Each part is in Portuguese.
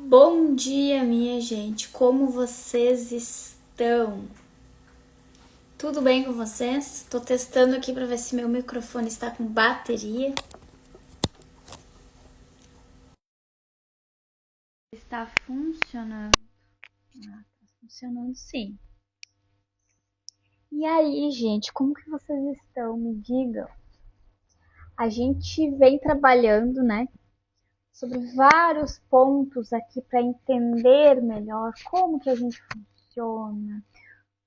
Bom dia, minha gente. Como vocês estão? Tudo bem com vocês? Tô testando aqui para ver se meu microfone está com bateria. Está funcionando. Tá funcionando sim. E aí, gente, como que vocês estão? Me digam. A gente vem trabalhando, né, sobre vários pontos aqui para entender melhor como que a gente funciona,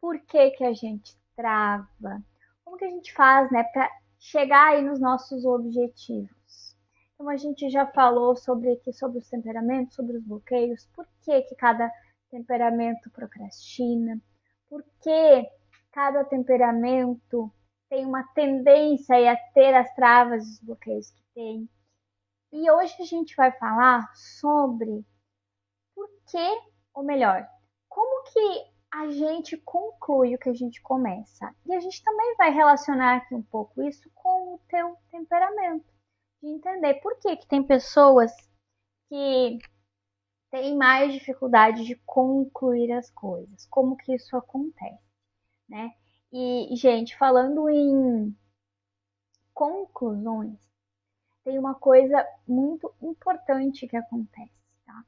por que que a gente trava, como que a gente faz, né, para chegar aí nos nossos objetivos. Então a gente já falou sobre os temperamentos, sobre os bloqueios, por que que cada temperamento procrastina, por que cada temperamento tem uma tendência aí a ter as travas e os bloqueios que tem. E hoje a gente vai falar sobre por que, ou melhor, como que a gente conclui o que a gente começa. E a gente também vai relacionar aqui um pouco isso com o teu temperamento, de entender por que que tem pessoas que têm mais dificuldade de concluir as coisas, como que isso acontece, né? E, gente, falando em conclusões, tem uma coisa muito importante que acontece, tá?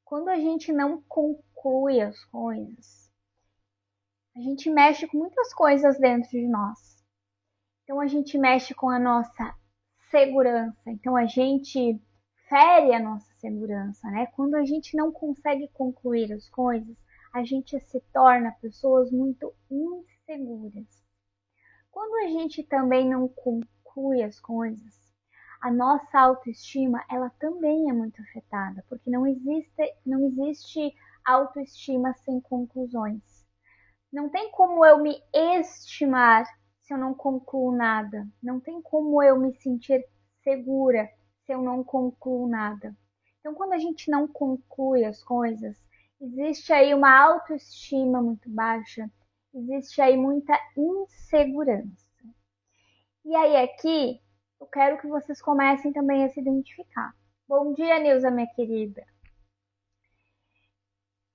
Quando a gente não conclui as coisas, a gente mexe com muitas coisas dentro de nós. Então a gente mexe com a nossa segurança. Então a gente fere a nossa segurança, né? Quando a gente não consegue concluir as coisas, a gente se torna pessoas muito inseguras. Quando a gente também não conclui as coisas, a nossa autoestima, ela também é muito afetada, porque não existe autoestima sem conclusões. Não tem como eu me estimar se eu não concluo nada. Não tem como eu me sentir segura se eu não concluo nada. Então, quando a gente não conclui as coisas, existe aí uma autoestima muito baixa, existe aí muita insegurança. E aí aqui eu quero que vocês comecem também a se identificar. Bom dia, Nilza, minha querida.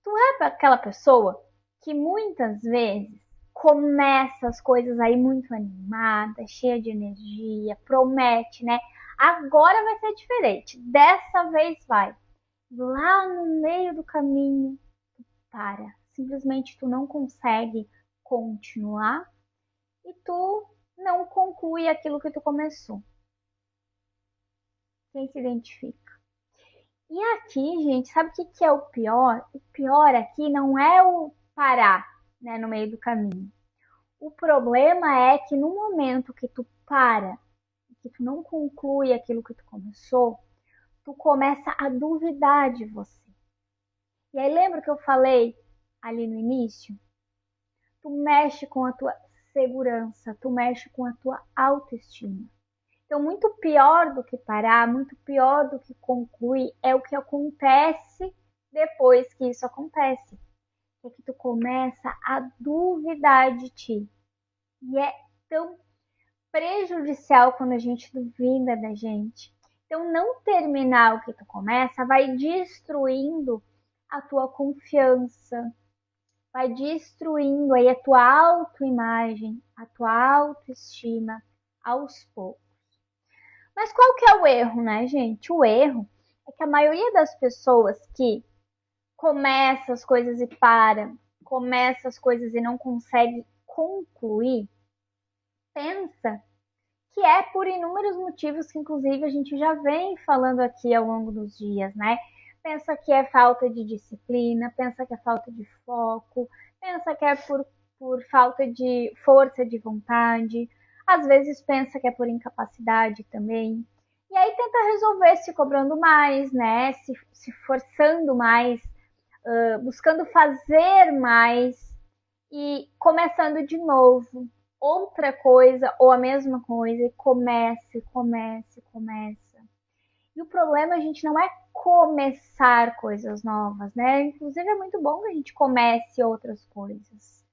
Tu é aquela pessoa que muitas vezes começa as coisas aí muito animada, cheia de energia, promete, né? Agora vai ser diferente, dessa vez vai. Lá no meio do caminho, tu para. Simplesmente tu não consegue continuar e tu não conclui aquilo que tu começou. Quem se identifica? E aqui, gente, sabe o que é o pior? O pior aqui não é o parar, né, no meio do caminho. O problema é que no momento que tu para, que tu não conclui aquilo que tu começou, tu começa a duvidar de você. E aí lembra que eu falei ali no início? Tu mexe com a tua segurança, tu mexe com a tua autoestima. Então, muito pior do que parar, muito pior do que concluir, é o que acontece depois que isso acontece. É que tu começa a duvidar de ti. E é tão prejudicial quando a gente duvida da gente. Então, não terminar o que tu começa vai destruindo a tua confiança, vai destruindo aí a tua autoimagem, a tua autoestima aos poucos. Mas qual que é o erro, né, gente? O erro é que a maioria das pessoas que começa as coisas e para, começa as coisas e não consegue concluir, pensa que é por inúmeros motivos que inclusive a gente já vem falando aqui ao longo dos dias, né? Pensa que é falta de disciplina, pensa que é falta de foco, pensa que é por falta de força de vontade, às vezes pensa que é por incapacidade também. E aí tenta resolver se cobrando mais, né? Se forçando mais, buscando fazer mais e começando de novo outra coisa ou a mesma coisa e começa. E o problema, a gente, não é começar coisas novas, né? Inclusive é muito bom que a gente comece outras coisas,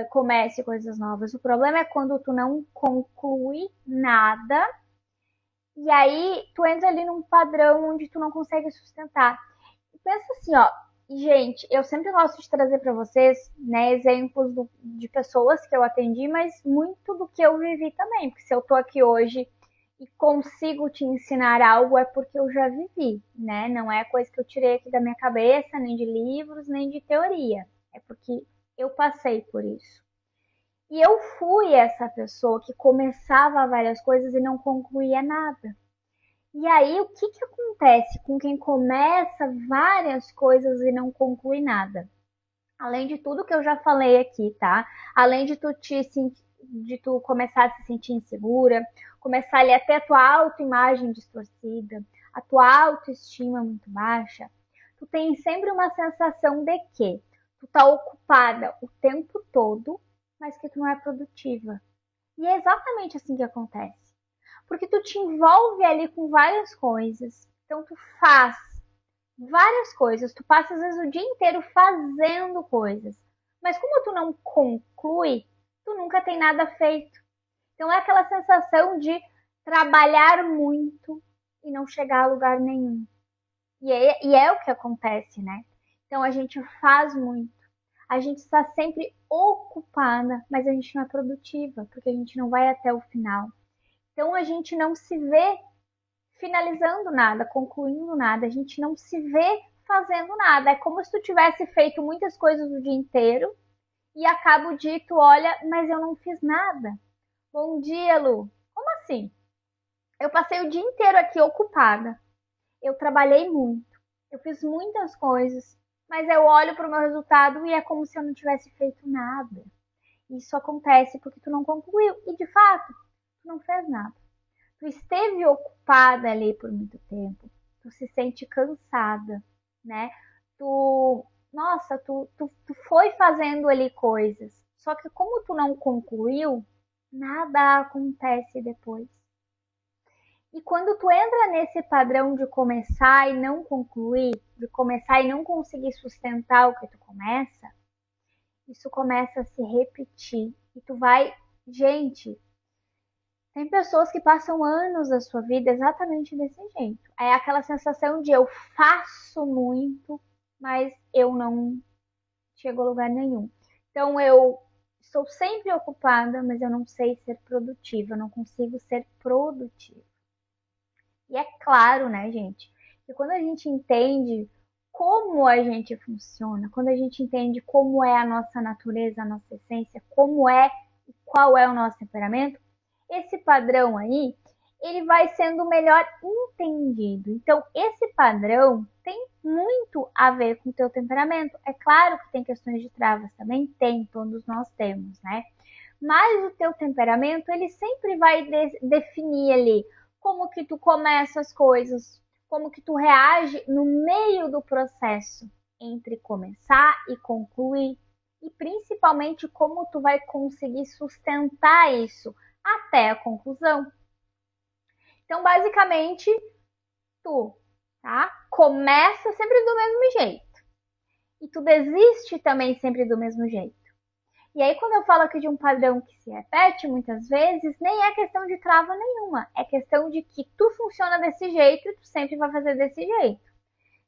comece coisas novas. O problema é quando tu não conclui nada e aí tu entra ali num padrão onde tu não consegue sustentar. pensa assim, ó, gente, eu sempre gosto de trazer para vocês, né, exemplos de pessoas que eu atendi, mas muito do que eu vivi também, porque se eu tô aqui hoje e consigo te ensinar algo é porque eu já vivi, né? Não é coisa que eu tirei aqui da minha cabeça, nem de livros, nem de teoria. É porque eu passei por isso. E eu fui essa pessoa que começava várias coisas e não concluía nada. E aí, o que que acontece com quem começa várias coisas e não conclui nada? Além de tudo que eu já falei aqui, tá? Além de tu começar a se sentir insegura, começar ali até a tua autoimagem distorcida, a tua autoestima muito baixa, tu tem sempre uma sensação de que tu tá ocupada o tempo todo, mas que tu não é produtiva. E é exatamente assim que acontece. Porque tu te envolve ali com várias coisas. Então tu faz várias coisas, tu passa às vezes o dia inteiro fazendo coisas. Mas como tu não conclui, tu nunca tem nada feito. Então é aquela sensação de trabalhar muito e não chegar a lugar nenhum. E é o que acontece, né? Então a gente faz muito. A gente está sempre ocupada, mas a gente não é produtiva, porque a gente não vai até o final. Então a gente não se vê finalizando nada, concluindo nada, a gente não se vê fazendo nada. É como se tu tivesse feito muitas coisas o dia inteiro e acaba o dia e tu olha, mas eu não fiz nada. Bom dia, Lu. Como assim? Eu passei o dia inteiro aqui ocupada. Eu trabalhei muito. Eu fiz muitas coisas, mas eu olho para o meu resultado e é como se eu não tivesse feito nada. Isso acontece porque tu não concluiu e de fato, tu não fez nada. Tu esteve ocupada ali por muito tempo, tu se sente cansada, né? Tu foi fazendo ali coisas, só que como tu não concluiu, nada acontece depois. E quando tu entra nesse padrão de começar e não concluir, de começar e não conseguir sustentar o que tu começa, isso começa a se repetir. E tu vai, gente, tem pessoas que passam anos da sua vida exatamente desse jeito. É aquela sensação de eu faço muito, mas eu não chego a lugar nenhum. Então eu estou sempre ocupada, mas eu não sei ser produtiva, eu não consigo ser produtiva. E é claro, né, gente, que quando a gente entende como a gente funciona, quando a gente entende como é a nossa natureza, a nossa essência, como é e qual é o nosso temperamento, esse padrão aí, ele vai sendo melhor entendido. Então, esse padrão tem muito a ver com o teu temperamento. É claro que tem questões de travas também, tem, todos nós temos, né? Mas o teu temperamento, ele sempre vai definir ali como que tu começa as coisas, como que tu reage no meio do processo entre começar e concluir, e principalmente como tu vai conseguir sustentar isso até a conclusão. Então, basicamente, tu, tá? Começa sempre do mesmo jeito. E tu desiste também sempre do mesmo jeito. E aí, quando eu falo aqui de um padrão que se repete muitas vezes, nem é questão de trava nenhuma. É questão de que tu funciona desse jeito e tu sempre vai fazer desse jeito.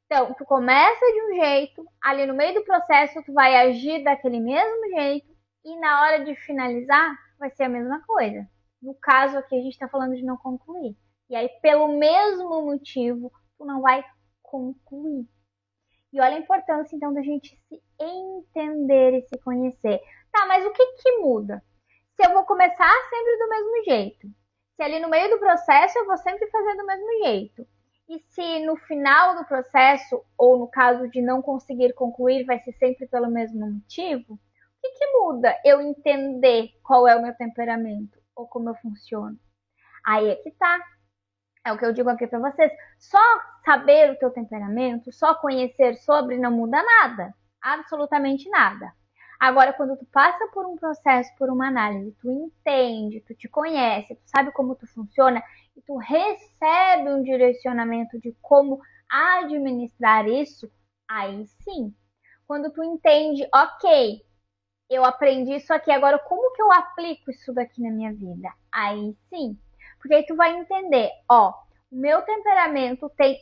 Então, tu começa de um jeito, ali no meio do processo tu vai agir daquele mesmo jeito e na hora de finalizar vai ser a mesma coisa. No caso aqui, a gente está falando de não concluir. E aí, pelo mesmo motivo, tu não vai concluir. E olha a importância, então, da gente se entender e se conhecer. Tá, mas o que que muda? Se eu vou começar sempre do mesmo jeito, se ali no meio do processo eu vou sempre fazer do mesmo jeito, e se no final do processo, ou no caso de não conseguir concluir, vai ser sempre pelo mesmo motivo, o que que muda eu entender qual é o meu temperamento ou como eu funciono? Aí é que tá. É o que eu digo aqui para vocês. Só saber o teu temperamento, só conhecer sobre não muda nada. Absolutamente nada. Agora, quando tu passa por um processo, por uma análise, tu entende, tu te conhece, tu sabe como tu funciona e tu recebe um direcionamento de como administrar isso, aí sim. Quando tu entende, ok, eu aprendi isso aqui, agora como que eu aplico isso daqui na minha vida? Aí sim. Porque aí tu vai entender, ó, o meu temperamento tem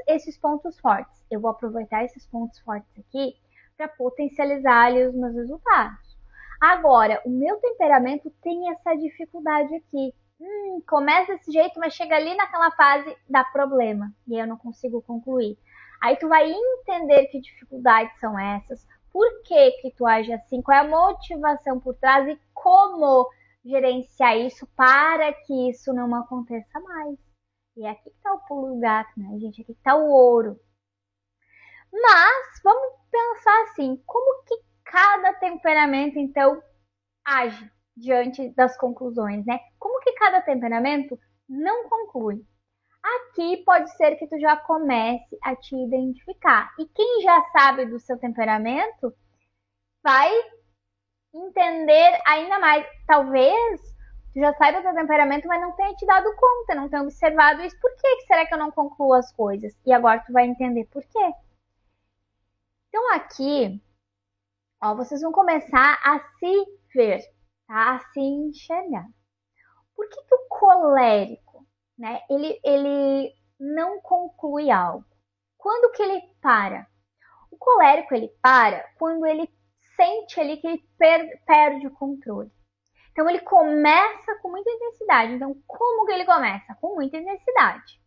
esses pontos fortes. eu vou aproveitar esses pontos fortes aqui para potencializar ali os meus resultados. Agora, o meu temperamento tem essa dificuldade aqui. Começa desse jeito, mas chega ali naquela fase, dá problema. E eu não consigo concluir. Aí tu vai entender que dificuldades são essas, por que que tu age assim, qual é a motivação por trás e como gerenciar isso para que isso não aconteça mais. E aqui que tá o pulo do gato, né, gente? Aqui que tá o ouro. Mas vamos pensar assim, como que cada temperamento, então, age diante das conclusões, né? Como que cada temperamento não conclui? Aqui pode ser que tu já comece a te identificar. E quem já sabe do seu temperamento vai entender ainda mais. Talvez tu já saiba do teu temperamento, mas não tenha te dado conta, não tenha observado isso. Por que será que eu não concluo as coisas? E agora tu vai entender por quê. Então aqui, ó, vocês vão começar a se ver, tá? A se enxergar. Por que o colérico, né, ele não conclui algo? Quando que ele para? O colérico, ele para quando ele sente ali que ele perde o controle. Então, ele começa com muita intensidade. Então, como que ele começa? Com muita intensidade.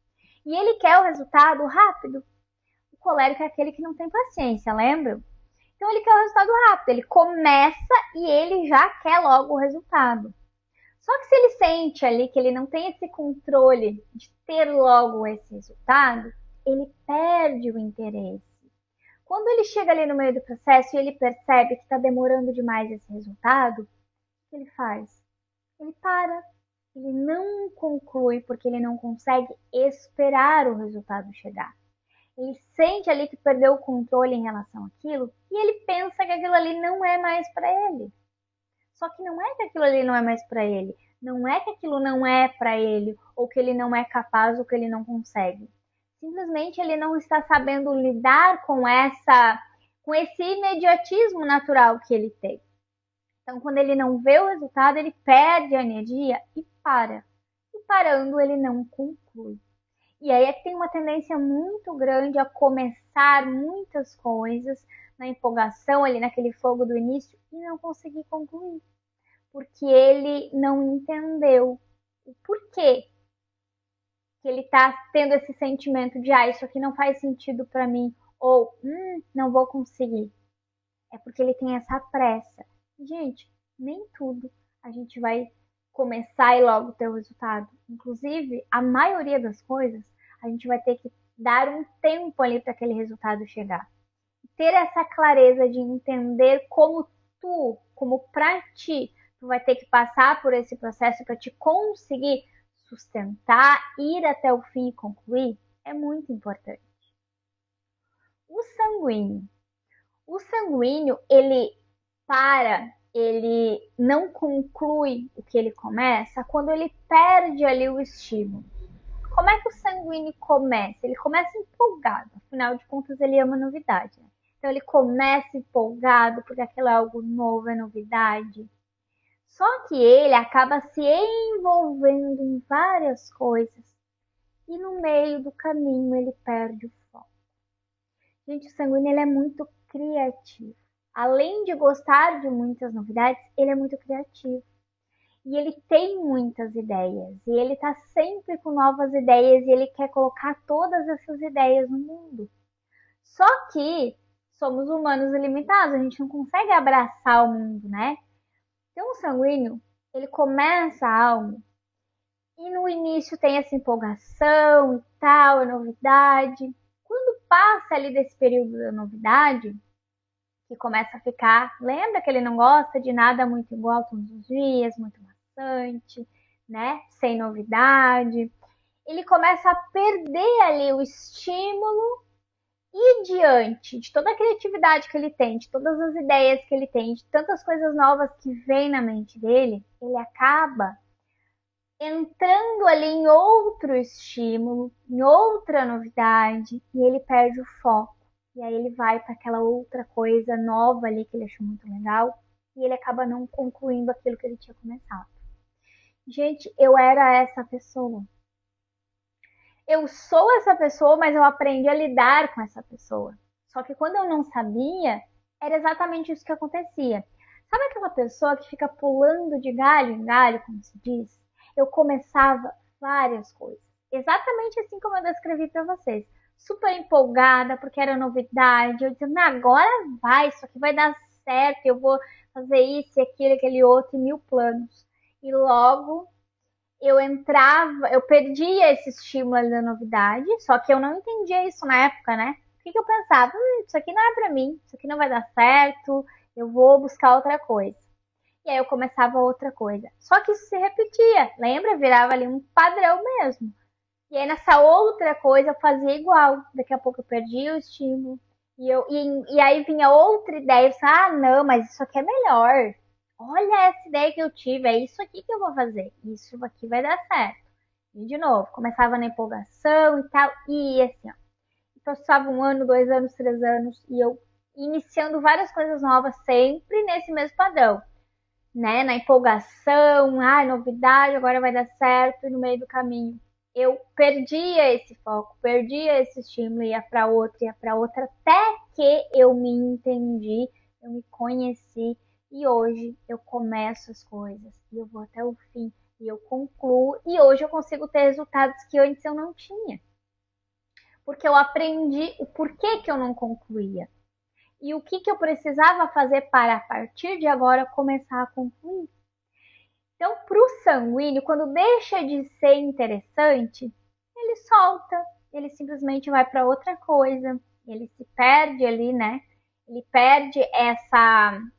E ele quer o resultado rápido. O colérico é aquele que não tem paciência, lembra? Então, ele quer o resultado rápido. Ele começa e ele já quer logo o resultado. Só que se ele sente ali que ele não tem esse controle de ter logo esse resultado, ele perde o interesse. Quando ele chega ali no meio do processo e ele percebe que está demorando demais esse resultado, o que ele faz? Ele para, ele não conclui porque ele não consegue esperar o resultado chegar. Ele sente ali que perdeu o controle em relação àquilo e ele pensa que aquilo ali não é mais para ele. Só que não é que aquilo ali não é mais para ele. Não é que aquilo não é para ele, ou que ele não é capaz, ou que ele não consegue. Simplesmente ele não está sabendo lidar com esse imediatismo natural que ele tem. Então, quando ele não vê o resultado, ele perde a energia e para. E parando, ele não conclui. E aí é que tem uma tendência muito grande a começar muitas coisas na empolgação, ali naquele fogo do início, e não conseguir concluir. Porque ele não entendeu o porquê que ele está tendo esse sentimento de isso aqui não faz sentido para mim, ou não vou conseguir. É porque ele tem essa pressa. Gente, nem tudo a gente vai começar e logo ter o resultado. Inclusive, a maioria das coisas, a gente vai ter que dar um tempo ali para aquele resultado chegar. Ter essa clareza de entender como para ti, tu vai ter que passar por esse processo para te conseguir sustentar, ir até o fim e concluir, é muito importante. O sanguíneo. O sanguíneo, ele não conclui o que ele começa quando ele perde ali o estímulo. Como é que o sanguíneo começa? Ele começa empolgado, afinal de contas ele ama novidade. Né? Então ele começa empolgado porque aquilo é algo novo, é novidade. Só que ele acaba se envolvendo em várias coisas e no meio do caminho ele perde o foco. Gente, o sanguíneo ele é muito criativo. Além de gostar de muitas novidades, ele é muito criativo. E ele tem muitas ideias. E ele está sempre com novas ideias e ele quer colocar todas essas ideias no mundo. Só que somos humanos ilimitados, a gente não consegue abraçar o mundo, né? Então o sanguíneo, ele começa algo e no início tem essa empolgação e tal, é novidade. Quando passa ali desse período da novidade, que começa a ficar, lembra que ele não gosta de nada muito igual todos os dias, muito maçante, né? Sem novidade. Ele começa a perder ali o estímulo e diante de toda a criatividade que ele tem, de todas as ideias que ele tem, de tantas coisas novas que vem na mente dele, ele acaba entrando ali em outro estímulo, em outra novidade, e ele perde o foco. E aí ele vai para aquela outra coisa nova ali que ele achou muito legal, e ele acaba não concluindo aquilo que ele tinha começado. Gente, eu era essa pessoa. Eu sou essa pessoa, mas eu aprendi a lidar com essa pessoa. Só que quando eu não sabia, era exatamente isso que acontecia. Sabe aquela pessoa que fica pulando de galho em galho, como se diz? Eu começava várias coisas. Exatamente assim como eu descrevi para vocês. Super empolgada, porque era novidade. Eu dizia, agora vai, isso aqui vai dar certo. Eu vou fazer isso, aquilo, aquele outro, e mil planos. E logo eu entrava, eu perdia esse estímulo ali da novidade, só que eu não entendia isso na época, né? O que eu pensava? Isso aqui não é pra mim, isso aqui não vai dar certo, eu vou buscar outra coisa. E aí eu começava outra coisa. Só que isso se repetia, lembra? Virava ali um padrão mesmo. E aí nessa outra coisa eu fazia igual. Daqui a pouco eu perdia o estímulo. E aí vinha outra ideia, eu disse, não, mas isso aqui é melhor. Olha essa ideia que eu tive, é isso aqui que eu vou fazer. Isso aqui vai dar certo. E de novo, começava na empolgação e tal. E assim, ó, passava um ano, 2 anos, 3 anos, e eu iniciando várias coisas novas, sempre nesse mesmo padrão. Né? Na empolgação, novidade, agora vai dar certo, e no meio do caminho eu perdia esse foco, perdia esse estímulo, ia para outra, até que eu me entendi, eu me conheci e hoje eu começo as coisas e eu vou até o fim e eu concluo e hoje eu consigo ter resultados que antes eu não tinha. Porque eu aprendi o porquê que eu não concluía e o que eu precisava fazer para a partir de agora começar a concluir. Então, para o sanguíneo, quando deixa de ser interessante, ele solta, ele simplesmente vai para outra coisa, ele se perde ali, né? Ele perde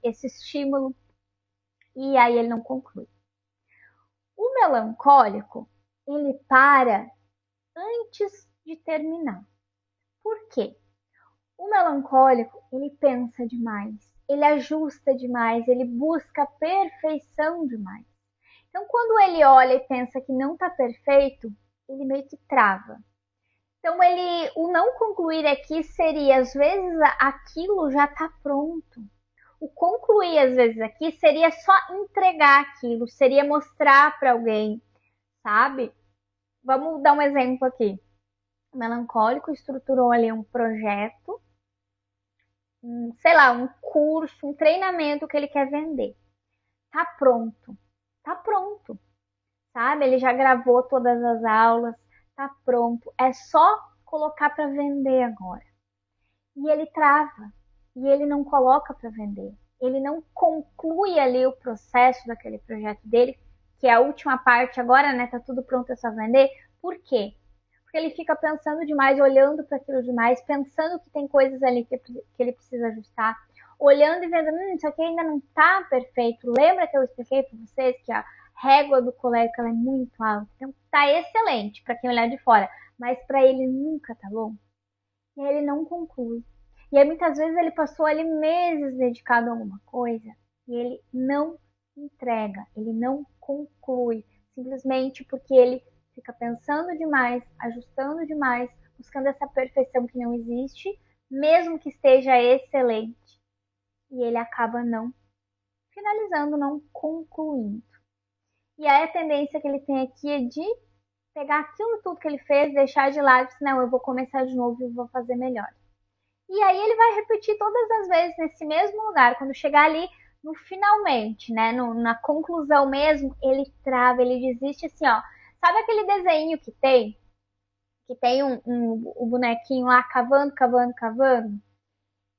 esse estímulo e aí ele não conclui. O melancólico, ele para antes de terminar. Por quê? O melancólico, ele pensa demais, ele ajusta demais, ele busca perfeição demais. Então, quando ele olha e pensa que não está perfeito, ele meio que trava. Então, o não concluir aqui seria, às vezes, aquilo já está pronto. O concluir, às vezes, aqui seria só entregar aquilo, seria mostrar para alguém, sabe? Vamos dar um exemplo aqui. O melancólico estruturou ali um projeto, sei lá, um curso, um treinamento que ele quer vender. Tá pronto. Tá pronto. Sabe? Ele já gravou todas as aulas, tá pronto. É só colocar para vender agora. E ele trava. E ele não coloca para vender. Ele não conclui ali o processo daquele projeto dele, que é a última parte agora, né? Tá tudo pronto, é só vender. Por quê? Porque ele fica pensando demais, olhando para aquilo demais, pensando que tem coisas ali que ele precisa ajustar, olhando e vendo, isso aqui ainda não tá perfeito. Lembra que eu expliquei para vocês que a régua do colérico ela é muito alta, então tá excelente para quem olhar de fora, mas para ele nunca tá bom. E aí ele não conclui. E aí muitas vezes ele passou ali meses dedicado a alguma coisa e ele não entrega, ele não conclui, simplesmente porque ele fica pensando demais, ajustando demais, buscando essa perfeição que não existe, mesmo que esteja excelente. E ele acaba não finalizando, não concluindo. E aí a tendência que ele tem aqui é de pegar aquilo tudo que ele fez, deixar de lado e dizer, não, eu vou começar de novo e vou fazer melhor. E aí ele vai repetir todas as vezes nesse mesmo lugar. Quando chegar ali no finalmente, né, na conclusão mesmo, ele trava, ele desiste assim, ó. Sabe aquele desenho que tem? Que tem um bonequinho lá cavando, cavando, cavando?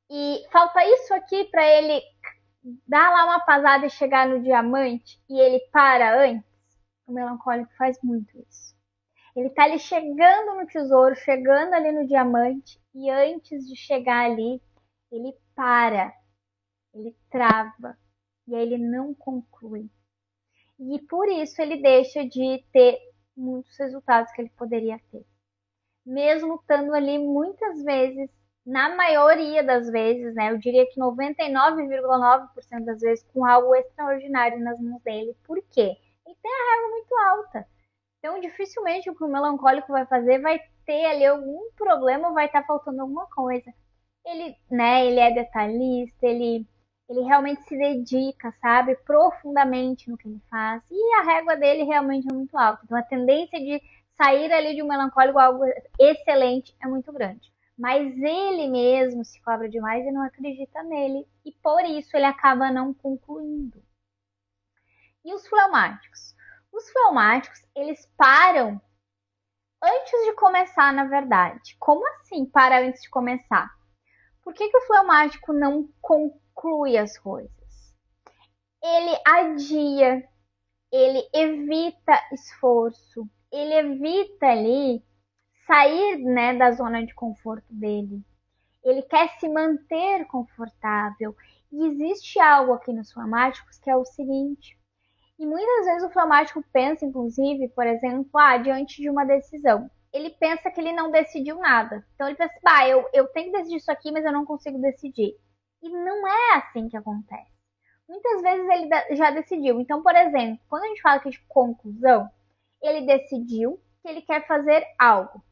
E falta isso aqui para ele dar lá uma pasada e chegar no diamante e ele para antes. O melancólico faz muito isso. Ele tá ali chegando no tesouro, chegando ali no diamante, e antes de chegar ali, ele para, ele trava, e aí ele não conclui. E por isso ele deixa de ter muitos resultados que ele poderia ter. Mesmo estando ali muitas vezes, na maioria das vezes, né? Eu diria que 99,9% das vezes, com algo extraordinário nas mãos dele. Por quê? Ele tem a régua muito alta. Então, dificilmente o que o melancólico vai fazer vai ter ali algum problema, vai estar faltando alguma coisa. Ele, né, ele é detalhista, ele realmente se dedica, sabe, profundamente no que ele faz. E a régua dele realmente é muito alta. Então, a tendência de sair ali de um melancólico algo excelente é muito grande. Mas ele mesmo se cobra demais e não acredita nele. E por isso ele acaba não concluindo. E os fleumáticos? Os fleumáticos, eles param antes de começar, na verdade. Como assim para antes de começar? Por que o fleumático não conclui as coisas? Ele adia, ele evita esforço, ele evita ali sair, né, da zona de conforto dele. Ele quer se manter confortável. E existe algo aqui nos fleumáticos que é o seguinte, e muitas vezes o fleumático pensa, inclusive, por exemplo, diante de uma decisão. Ele pensa que ele não decidiu nada. Então ele pensa, eu tenho que decidir isso aqui, mas eu não consigo decidir. E não é assim que acontece. Muitas vezes ele já decidiu. Então, por exemplo, quando a gente fala aqui de conclusão, ele decidiu que ele quer fazer algo,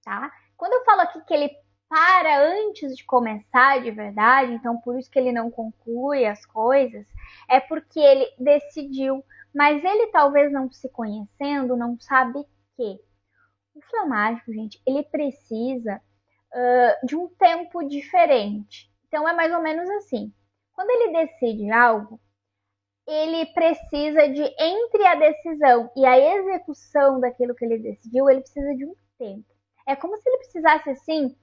tá? Quando eu falo aqui que ele para antes de começar de verdade, então por isso que ele não conclui as coisas, é porque ele decidiu, mas ele talvez não se conhecendo, não sabe que o fleumático, gente, ele precisa de um tempo diferente. Então é mais ou menos assim. Quando ele decide algo, ele precisa de, entre a decisão e a execução daquilo que ele decidiu, ele precisa de um tempo. É como se ele precisasse, assim,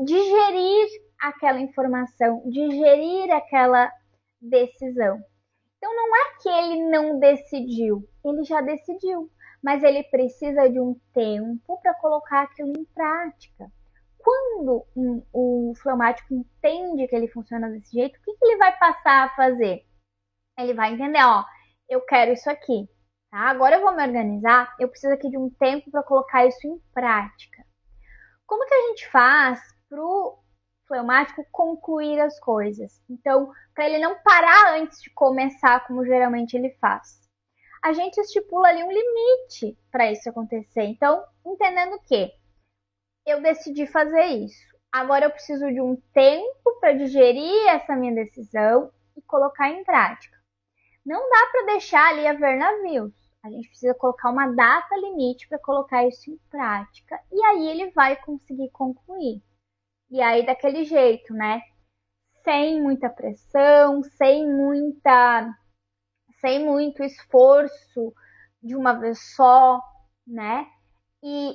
digerir aquela informação, digerir aquela decisão. Então não é que ele não decidiu, ele já decidiu, mas ele precisa de um tempo para colocar aquilo em prática. Quando o fleumático entende que ele funciona desse jeito, o que ele vai passar a fazer? Ele vai entender, eu quero isso aqui, tá? Agora eu vou me organizar, eu preciso aqui de um tempo para colocar isso em prática. Como que a gente faz para o fleumático concluir as coisas? Então, para ele não parar antes de começar, como geralmente ele faz. A gente estipula ali um limite para isso acontecer. Então, entendendo que eu decidi fazer isso. Agora eu preciso de um tempo para digerir essa minha decisão e colocar em prática. Não dá para deixar ali a ver navios. A gente precisa colocar uma data limite para colocar isso em prática. E aí ele vai conseguir concluir. E aí daquele jeito, né? Sem muita pressão, sem muito esforço de uma vez só, né? E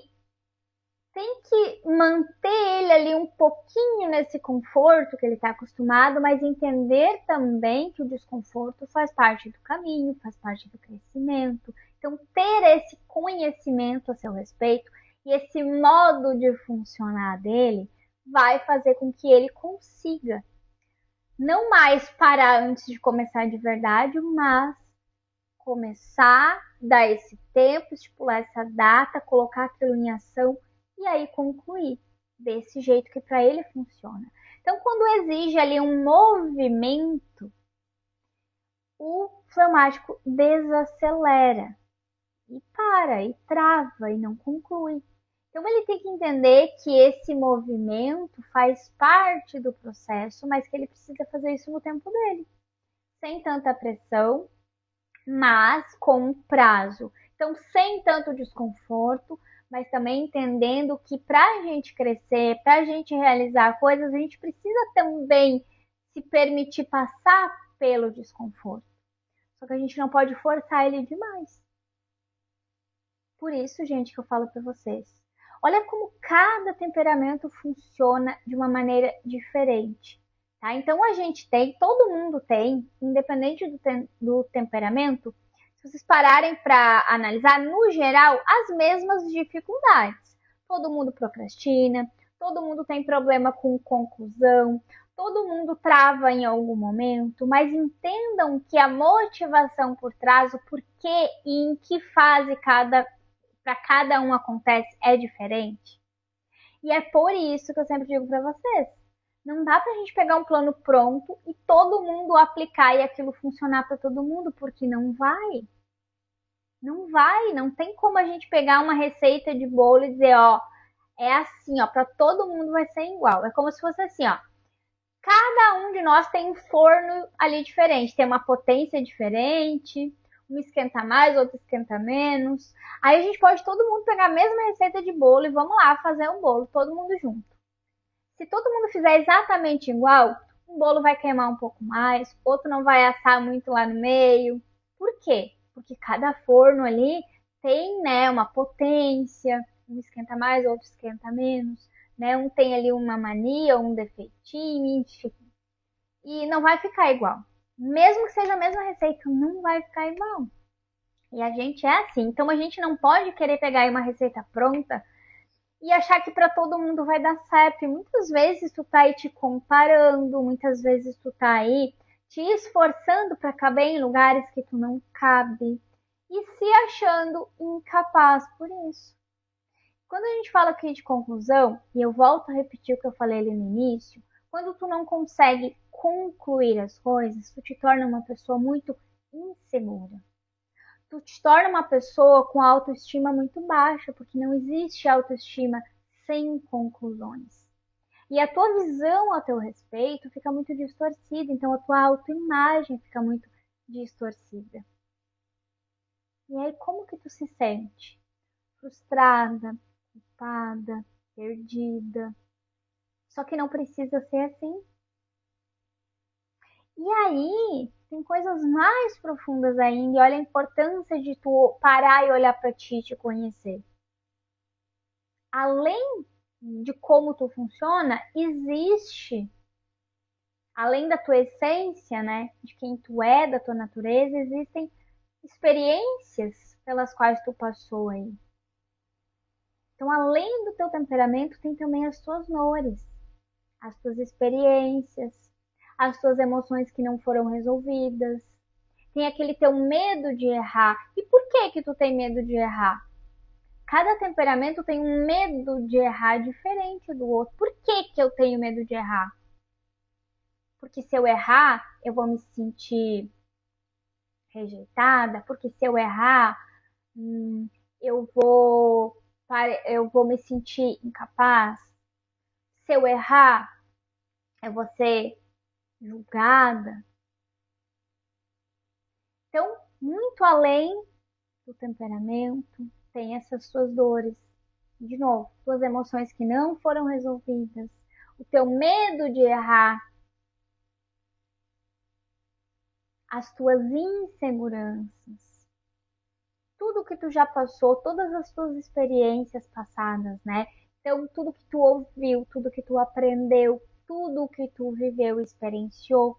tem que manter ele ali um pouquinho nesse conforto que ele está acostumado, mas entender também que o desconforto faz parte do caminho, faz parte do crescimento. Então, ter esse conhecimento a seu respeito e esse modo de funcionar dele vai fazer com que ele consiga não mais parar antes de começar de verdade, mas começar, dar esse tempo, estipular essa data, colocar aquilo em ação e aí concluir desse jeito que para ele funciona. Então, quando exige ali um movimento, o fleumático desacelera e para, e trava, e não conclui. Então, ele tem que entender que esse movimento faz parte do processo, mas que ele precisa fazer isso no tempo dele, sem tanta pressão, mas com prazo. Então, sem tanto desconforto, mas também entendendo que para a gente crescer, para a gente realizar coisas, a gente precisa também se permitir passar pelo desconforto. Só que a gente não pode forçar ele demais. Por isso, gente, que eu falo para vocês. Olha como cada temperamento funciona de uma maneira diferente. Tá? Então a gente tem, todo mundo tem, independente do temperamento, se vocês pararem para analisar, no geral, as mesmas dificuldades. Todo mundo procrastina, todo mundo tem problema com conclusão, todo mundo trava em algum momento, mas entendam que a motivação por trás, o porquê e em que fase para cada um acontece é diferente. E é por isso que eu sempre digo para vocês, não dá pra gente pegar um plano pronto e todo mundo aplicar e aquilo funcionar para todo mundo, porque não vai. Não vai, não tem como a gente pegar uma receita de bolo e dizer, é assim, para todo mundo vai ser igual. É como se fosse assim, cada um de nós tem um forno ali diferente, tem uma potência diferente, Um esquenta mais, outro esquenta menos. Aí a gente pode todo mundo pegar a mesma receita de bolo e vamos lá fazer um bolo, todo mundo junto. Se todo mundo fizer exatamente igual, um bolo vai queimar um pouco mais, outro não vai assar muito lá no meio. Por quê? Porque cada forno ali tem, né, uma potência, um esquenta mais, outro esquenta menos, né? Um tem ali uma mania, um defeitinho, enfim. E não vai ficar igual. Mesmo que seja a mesma receita, não vai ficar igual. E a gente é assim. Então a gente não pode querer pegar uma receita pronta e achar que para todo mundo vai dar certo. E muitas vezes tu tá aí te comparando, muitas vezes tu tá aí te esforçando para caber em lugares que tu não cabe e se achando incapaz por isso. Quando a gente fala aqui de conclusão, e eu volto a repetir o que eu falei ali no início, quando tu não consegue concluir as coisas, tu te torna uma pessoa muito insegura. Tu te torna uma pessoa com autoestima muito baixa, porque não existe autoestima sem conclusões. E a tua visão a teu respeito fica muito distorcida, então a tua autoimagem fica muito distorcida. E aí como que tu se sente? Frustrada, culpada, perdida. Só que não precisa ser assim. E aí, tem coisas mais profundas ainda, e olha a importância de tu parar e olhar para ti e te conhecer. Além de como tu funciona, existe, além da tua essência, né, de quem tu é, da tua natureza, existem experiências pelas quais tu passou aí. Então, além do teu temperamento, tem também as tuas dores, as tuas experiências, as tuas emoções que não foram resolvidas. Tem aquele teu medo de errar. E por que que tu tem medo de errar? Cada temperamento tem um medo de errar diferente do outro. Por que que eu tenho medo de errar? Porque se eu errar, eu vou me sentir rejeitada. Porque se eu errar, eu vou, eu vou me sentir incapaz. Se eu errar, eu vou ser julgada. Então, muito além do temperamento, tem essas suas dores. De novo, suas emoções que não foram resolvidas, o teu medo de errar, as tuas inseguranças, tudo que tu já passou, todas as tuas experiências passadas, né? Então, tudo que tu ouviu, tudo que tu aprendeu, tudo que tu viveu, experienciou.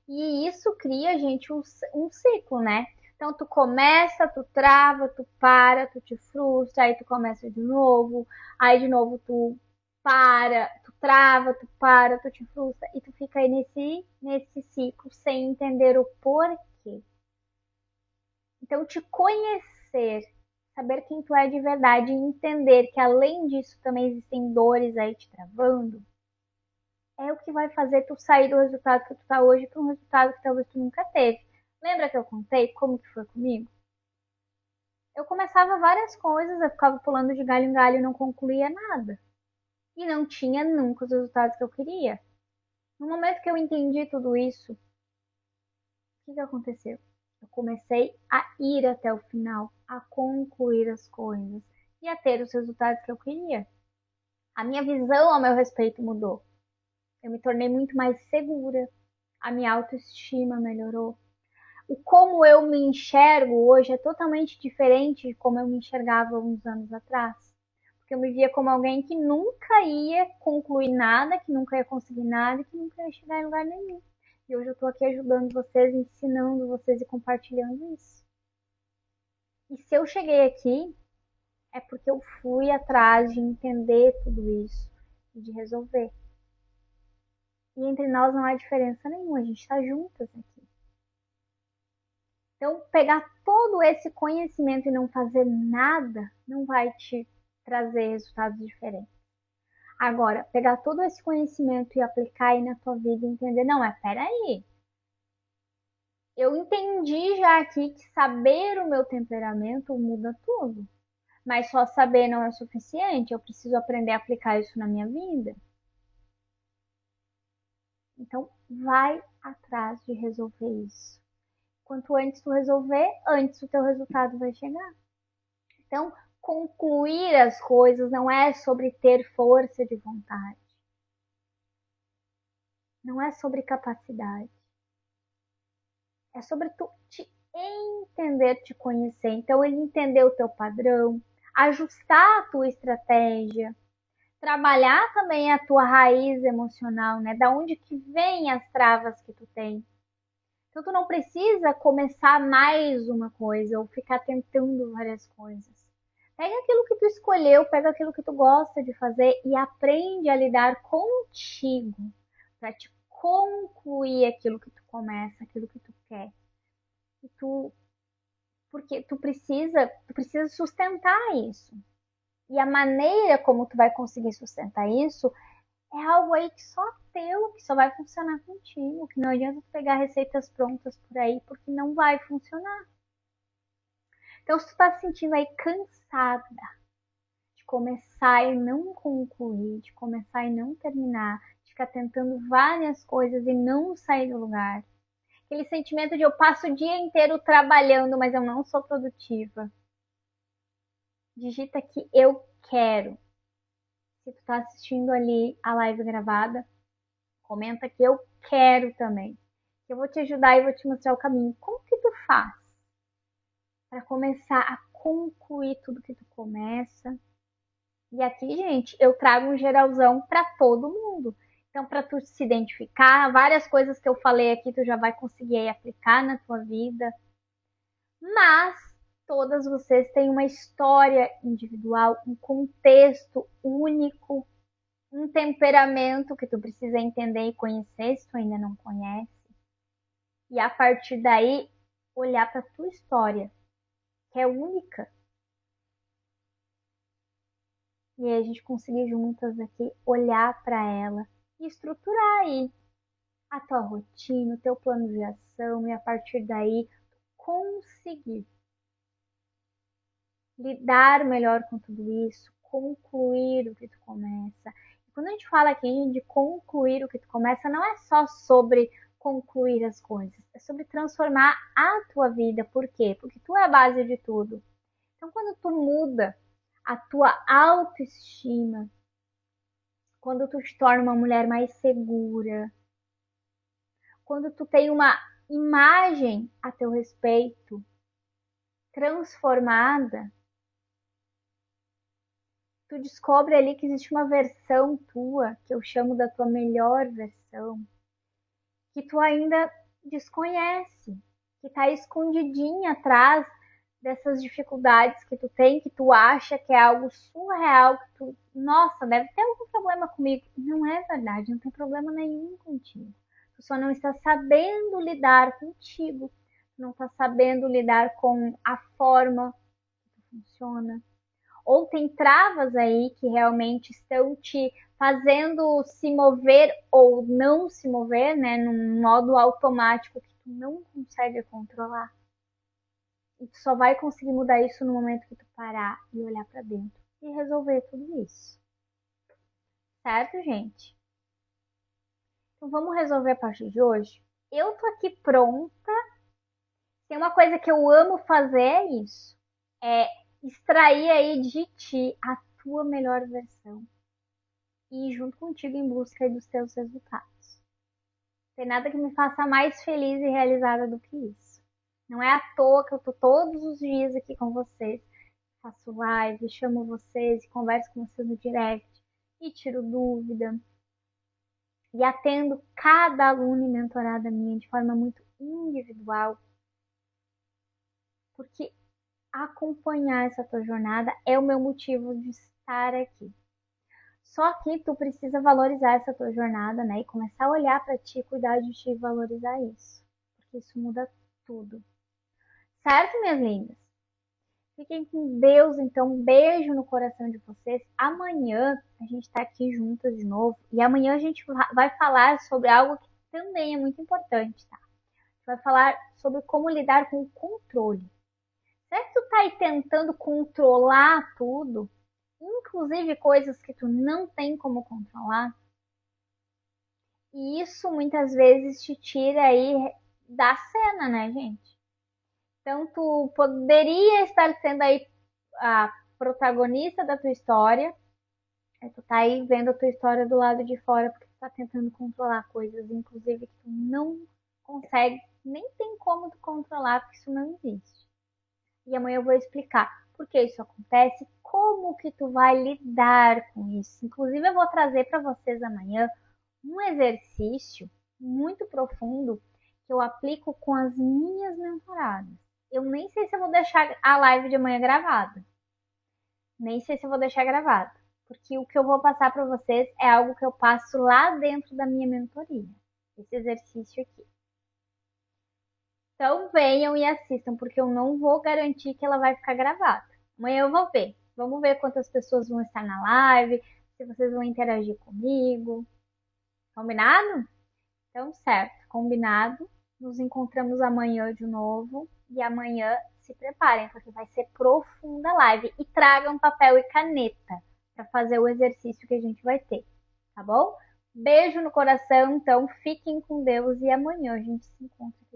E isso cria, gente, um ciclo, né? Então tu começa, tu trava, tu para, tu te frustra, aí tu começa de novo, aí de novo tu para, tu trava, tu para, tu te frustra e tu fica aí nesse ciclo sem entender o porquê. Então te conhecer, saber quem tu é de verdade e entender que além disso também existem dores aí te travando, é o que vai fazer tu sair do resultado que tu tá hoje para um resultado que talvez tu nunca teve. Lembra que eu contei como que foi comigo? Eu começava várias coisas, eu ficava pulando de galho em galho e não concluía nada. E não tinha nunca os resultados que eu queria. No momento que eu entendi tudo isso, o que que aconteceu? Eu comecei a ir até o final, a concluir as coisas e a ter os resultados que eu queria. A minha visão ao meu respeito mudou. Eu me tornei muito mais segura, a minha autoestima melhorou. O como eu me enxergo hoje é totalmente diferente de como eu me enxergava uns anos atrás. Porque eu me via como alguém que nunca ia concluir nada, que nunca ia conseguir nada, que nunca ia chegar em lugar nenhum. E hoje eu estou aqui ajudando vocês, ensinando vocês e compartilhando isso. E se eu cheguei aqui, é porque eu fui atrás de entender tudo isso e de resolver. E entre nós não há diferença nenhuma, a gente está juntas aqui. Então, pegar todo esse conhecimento e não fazer nada não vai te trazer resultados diferentes. Agora, pegar todo esse conhecimento e aplicar aí na tua vida e entender, não, peraí. Eu entendi já aqui que saber o meu temperamento muda tudo. Mas só saber não é suficiente, eu preciso aprender a aplicar isso na minha vida. Então, vai atrás de resolver isso. Quanto antes tu resolver, antes o teu resultado vai chegar. Então, concluir as coisas não é sobre ter força de vontade. Não é sobre capacidade. É sobre tu te entender, te conhecer. Então, ele entender o teu padrão, ajustar a tua estratégia, trabalhar também a tua raiz emocional, né? Da onde que vem as travas que tu tem. Então, tu não precisa começar mais uma coisa ou ficar tentando várias coisas. Pega aquilo que tu escolheu, pega aquilo que tu gosta de fazer e aprende a lidar contigo para te concluir aquilo que tu começa, aquilo que tu quer. E porque tu precisa sustentar isso. E a maneira como tu vai conseguir sustentar isso é algo aí que só teu, que só vai funcionar contigo, que não adianta tu pegar receitas prontas por aí, porque não vai funcionar. Então, se tu tá se sentindo aí cansada de começar e não concluir, de começar e não terminar, de ficar tentando várias coisas e não sair do lugar, aquele sentimento de eu passo o dia inteiro trabalhando, mas eu não sou produtiva. Digita que eu quero. Se tu tá assistindo ali a live gravada, comenta que eu quero também. Eu vou te ajudar e vou te mostrar o caminho. Como que tu faz para começar a concluir tudo que tu começa? E aqui, gente, eu trago um geralzão para todo mundo. Então, para tu se identificar, várias coisas que eu falei aqui tu já vai conseguir aí aplicar na tua vida. Mas todas vocês têm uma história individual, um contexto único, um temperamento que tu precisa entender e conhecer se tu ainda não conhece. E a partir daí, olhar para tua história, que é única. E aí a gente conseguir juntas aqui olhar para ela e estruturar aí a tua rotina, o teu plano de ação e a partir daí conseguir lidar melhor com tudo isso, concluir o que tu começa. E quando a gente fala aqui de concluir o que tu começa, não é só sobre concluir as coisas, é sobre transformar a tua vida. Por quê? Porque tu é a base de tudo. Então, quando tu muda a tua autoestima, quando tu te torna uma mulher mais segura, quando tu tem uma imagem a teu respeito transformada, tu descobre ali que existe uma versão tua, que eu chamo da tua melhor versão, que tu ainda desconhece, que está escondidinha atrás dessas dificuldades que tu tem, que tu acha que é algo surreal, que tu, nossa, deve ter algum problema comigo. Não é verdade, não tem problema nenhum contigo. Tu só não está sabendo lidar contigo, não está sabendo lidar com a forma que funciona. Ou tem travas aí que realmente estão te fazendo se mover ou não se mover, né, num modo automático que tu não consegue controlar. E tu só vai conseguir mudar isso no momento que tu parar e olhar para dentro e resolver tudo isso. Certo, gente? Então vamos resolver a partir de hoje? Eu tô aqui pronta. Tem uma coisa que eu amo fazer é isso. É extrair aí de ti a tua melhor versão. E ir junto contigo em busca dos teus resultados. Não tem nada que me faça mais feliz e realizada do que isso. Não é à toa que eu tô todos os dias aqui com vocês. Faço live, chamo vocês, converso com vocês no direct e tiro dúvida. E atendo cada aluno e mentorada minha de forma muito individual. Porque acompanhar essa tua jornada é o meu motivo de estar aqui. Só que tu precisa valorizar essa tua jornada, né? E começar a olhar para ti, cuidar de ti e valorizar isso. Porque isso muda tudo. Certo, minhas lindas? Fiquem com Deus, então. Um beijo no coração de vocês. Amanhã a gente tá aqui juntas de novo. E amanhã a gente vai falar sobre algo que também é muito importante, tá? A gente vai falar sobre como lidar com o controle. Será que tu tá aí tentando controlar tudo? Inclusive coisas que tu não tem como controlar? E isso muitas vezes te tira aí da cena, né, gente? Então, tu poderia estar sendo aí a protagonista da tua história. Tu tá aí vendo a tua história do lado de fora porque tu tá tentando controlar coisas, inclusive que tu não consegue, nem tem como tu controlar, porque isso não existe. E amanhã eu vou explicar por que isso acontece, como que tu vai lidar com isso. Inclusive, eu vou trazer para vocês amanhã um exercício muito profundo que eu aplico com as minhas mentoradas. Eu nem sei se eu vou deixar a live de amanhã gravada. Nem sei se eu vou deixar gravada. Porque o que eu vou passar para vocês é algo que eu passo lá dentro da minha mentoria. Esse exercício aqui. Então venham e assistam, porque eu não vou garantir que ela vai ficar gravada. Amanhã eu vou ver. Vamos ver quantas pessoas vão estar na live, se vocês vão interagir comigo. Combinado? Então, certo, combinado. Nos encontramos amanhã de novo. E amanhã se preparem, porque vai ser profunda a live. E tragam papel e caneta para fazer o exercício que a gente vai ter. Tá bom? Beijo no coração, então fiquem com Deus e amanhã a gente se encontra.